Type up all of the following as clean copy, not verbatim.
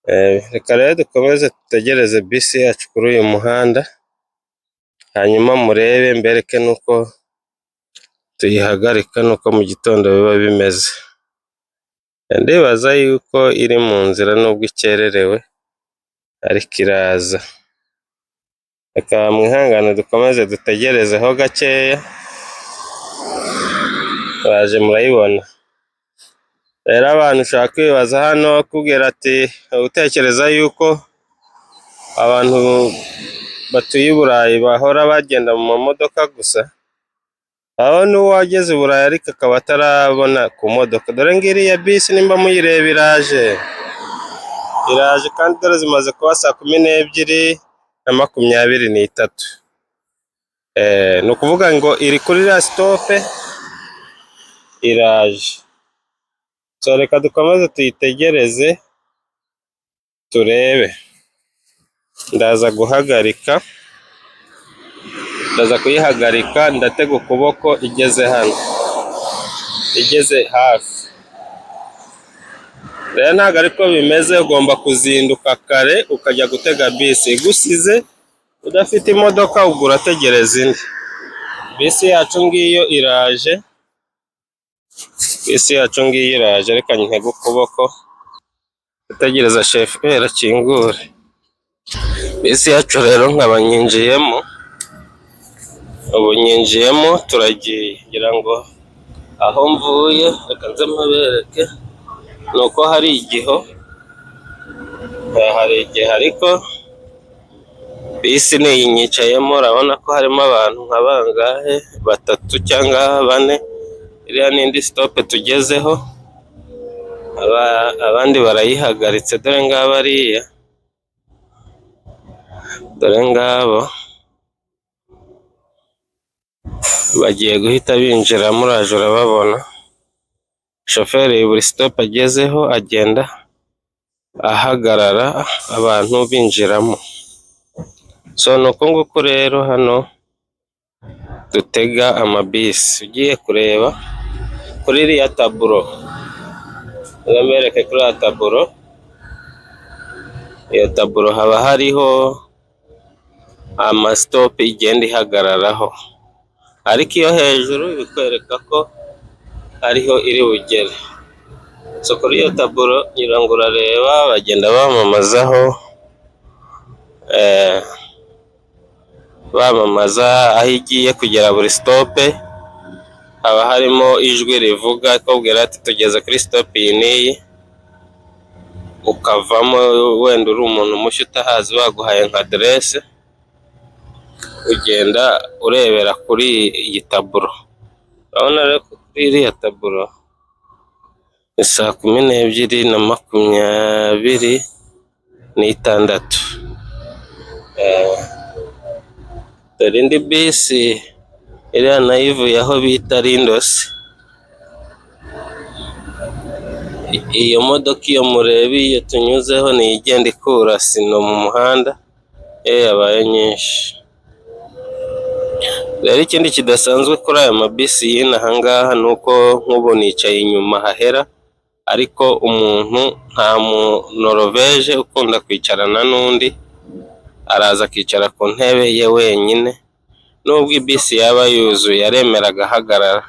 Reka rero dukomeze dutegereze bisi yacu kuri uyu muhanda, hanyuma murebe mbereke nuko tuyihagarika nuko mu gitondo biba bimeze. Ndibaza yuko iri mu nzira nubwo ikererewe ariko iraza. Reka mwihangane dukomeze dutegerezeho gakeya, baje murayibona. Rero abantu ushaka kwibaza hano akubwira ati utekereza yuko abantu batuye i Burayi bahora bagenda mu mamodoka gusa? Aho n'uwageze i Burayi ariko akaba atarabona ku modoka. Dore ngiriya bisi nimba muyireba iraje kandi dore zimaze kuba saa 12:23. Ni ukuvuga ngo iri kuri la sitope iraje. So reka dukomeze tuyitegereze turebe. Ndaza kuyihagarika, ndatega ukuboko igeze hano, igeze hafi. Rero ntabwo ariko bimeze, ugomba kuzinduka kare ukajya gutega bisi. Igusize udafite imodoka ubwo urategereza indi. Bisi yacu ngiyo iraje, reka ntege ukuboko utegereza shoferi akingure. Bisi yacu rero nkaba nyinjiyemo, ubu nyinjiyemo turagiye. Ngira ngo aho mvuye reka nze mbabereke nuko hari igihe ariko bisi niyinyicayemo, urabona ko harimo abantu nka bangahe, 3 cyangwa 4. Iriya n'indi sitope tugezeho, abandi barayihagaritse. Dore ngabo ariya, dore ngabo bagiye guhita binjira, muraje urababona. Shoferi buri sitope agezeho agenda ahagarara abantu binjiramo. So nuko nguko rero hano dutega amabisi. Ugiye kureba kuri iriya taburo, mbereke kuri iriya taburo, iyo taburo haba hariho amasitope igenda ihagararaho, ariko iyo hejuru bikwereka ko ariho iri bugere. So kuri iyo taburo ngira ngo urareba bagenda bamamazaho, bamamaza aho igiye kugera. Buri sitope haba harimo ijwi rivuga kubwira ati tugeze kuri sitope iyi n'iyi, ukavamo. Wenda uri umuntu mushya utahazi, baguhaye nka aderese, ugenda urebera kuri iyi taburo. Urabona rero kuri iriya taburo ni saa 12:26. Dore indi bisi iriya nayo ivuye aho bita Lindos. Iyo modoka iyo mureba iyo tunyuzeho ni igenda ikura sino mu muhanda, yabaye nyinshi. Rero ikindi kidasanzwe kuri aya mabisi y'inaha ngaha ni uko nk'ubu nicaye inyuma hahera, ariko umuntu nta Munoroveje ukunda kwicarana n'undi, araza akicara ku ntebe ye wenyine. Nubwo ibisi yaba yuzuye aremera agahagarara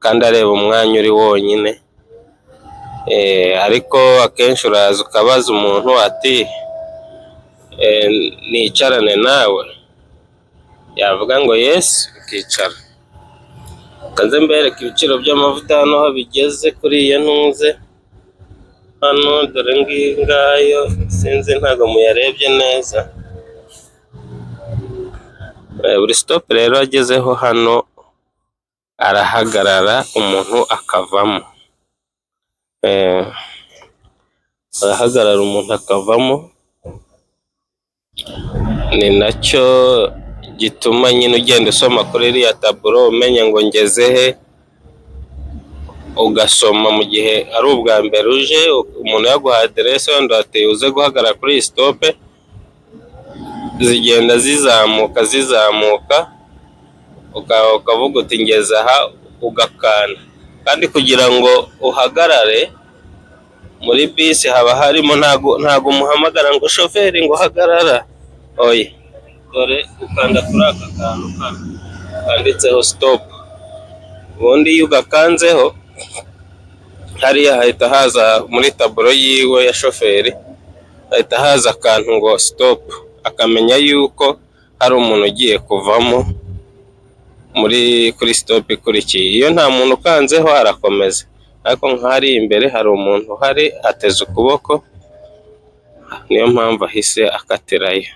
kandi areba umwanya uri wonyine. Ariko akenshi uraza ukabaza umuntu ati nicarane nawe, yavuga ngo yes, ukicara. Kanze mbereke ibiciro by'amavuta hano aho bigeze kuri iyo ntuze hano. Dore ngayo, sinzi ntago muyarebye neza. Buri stop rero agezeho hano arahagarara, umuntu akavamo. Arahagarara umuntu akavamo, ni nacyo gituma nyine ugenda usoma kuri iriya taburo umenya ngo ngeze he, ugasoma mu gihe ari ubwa mbere uje. Umuntu yaguha aderese wenda ati uze guhagarara kuri iyi stope, zigenda zizamuka ukavuga uti ngeze aha, ugakanda. Kandi kugira ngo uhagarare muri bisi haba harimo ntago muhamagara ngo shoferi ngo hagarara, oya, dore ukanda kuri aka kantu kanditseho stop, ubundi iyo ugakanzeho hariya hahita haza muri taburo yiwe ya shoferi, hahita haza akantu ngo stop, akamenya yuko hari umuntu ugiye kuvamo kuri stop ikurikiye. Iyo nta muntu ukanzeho arakomeza, ariko nk'ahari imbere hari umuntu uhari ateze ukuboko, niyo mpamvu ahise akatirayo.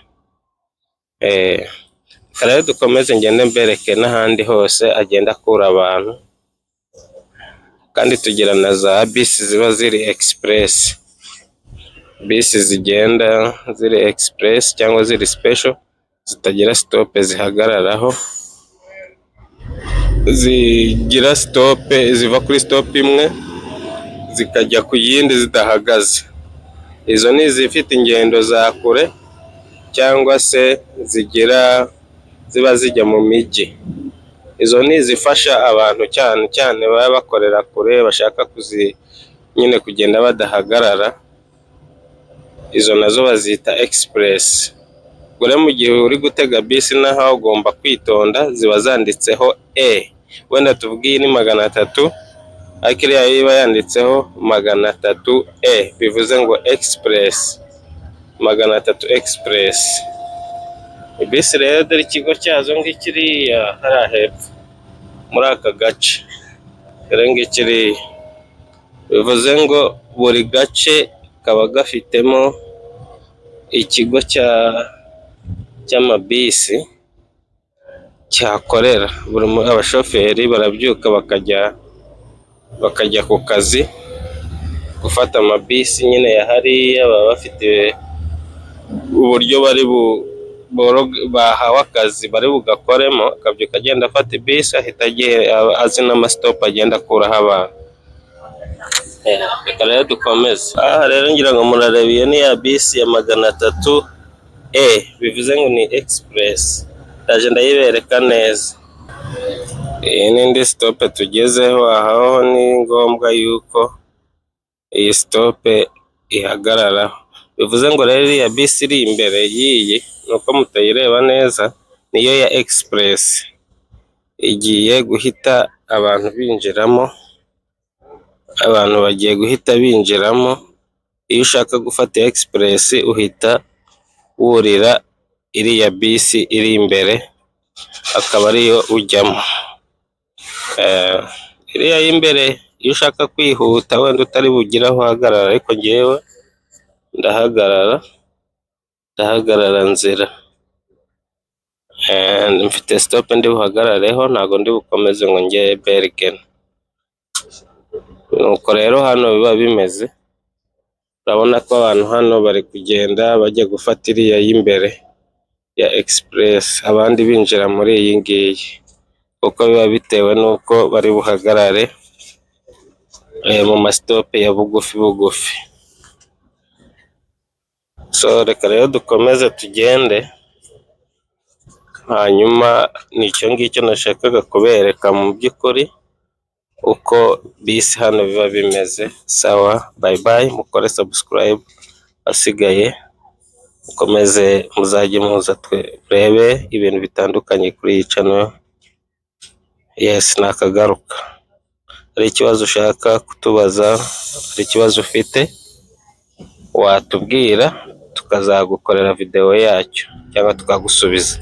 Rero dukomeze ngende mbereke n'ahandi hose agenda akura abantu, kandi tugira na za bisi ziba ziri express, bisi zigenda ziri express cyangwa ziri special zitagira stop zihagararaho, zigira stop, ziva kuri stop imwe zikajya ku yindi zidahagaze. Izo ni izifite ingendo za kure cyangwa se ziba zijya mu mijyi. Izo ni izifasha abantu cyane cyane baba bakorera kure, bashaka nyine kugenda badahagarara, izo nazo bazita express. Gore mu gihe uri gutega bisi naho ugomba kwitonda, ziba zanditseho wenda tuvugiye ni 300, ariko iriya iba yanditseho 300 bivuze ngo express, 300 express. Bisi rero dore ikigo cyazo ngikiriya hariya hepfo muri aka gace, dore ngikiriya, bivuze ngo buri gace kaba gafitemo ikigo cy'amabisi cyakorera. Abashoferi barabyuka bakajya ku kazi gufata amabisi nyine ya hariya, baba bafite uburyo bahawe akazi bari bugakoremo, akabyuka agenda afata bisi, ahita azi n'amasitopu agenda akuraho abantu. Reka rero dukomeze. Aha rero ngira ngo murareba, iyo ni ya bisi ya 300 bivuze ngo ni express, ndaje ndayibereka neza. Iyi ni indi stop tugezeho, aho ni ngombwa yuko iyi stop ihagararaho. Bivuze ngo rero iriya bisi iri imbere y'iyi, nuko mutayireba neza, niyo ya express, igiye guhita abantu binjiramo, abantu bagiye guhita binjiramo. Iyo ushaka gufata express uhita wurira iriya bisi iri imbere, akaba ariyo ujyamo. Iriya y'imbere iyo ushaka kwihuta wenda utari bugire aho uhagarara, ariko ngewe ndahagarara nzira, mfite stop ndi buhagarareho, ntabwo ndi bukomeze ngo njye Bergen. Nuko rero hano biba bimeze, urabona ko abantu hano bari kugenda bajya gufata iriya y'imbere ya express, abandi binjira muri iyi ngiyi, kuko biba bitewe n'uko bari buhagarare mu masitope ya bugufi. So reka rero dukomeze tugende, hanyuma nicyo ngicyo nashakaga kubereka mu by'ukuri uko bisi hano biba bimeze. Sawa, bye bye, mukore subscribe, asigaye mukomeze muzajye muza turebe ibintu bitandukanye kuri iyi channel. Yes, nakagaruka. Hari ikibazo ushaka kutubaza, hari ikibazo ufite, watubwira tukazagukorera video yacyo cyangwa tukagusubiza.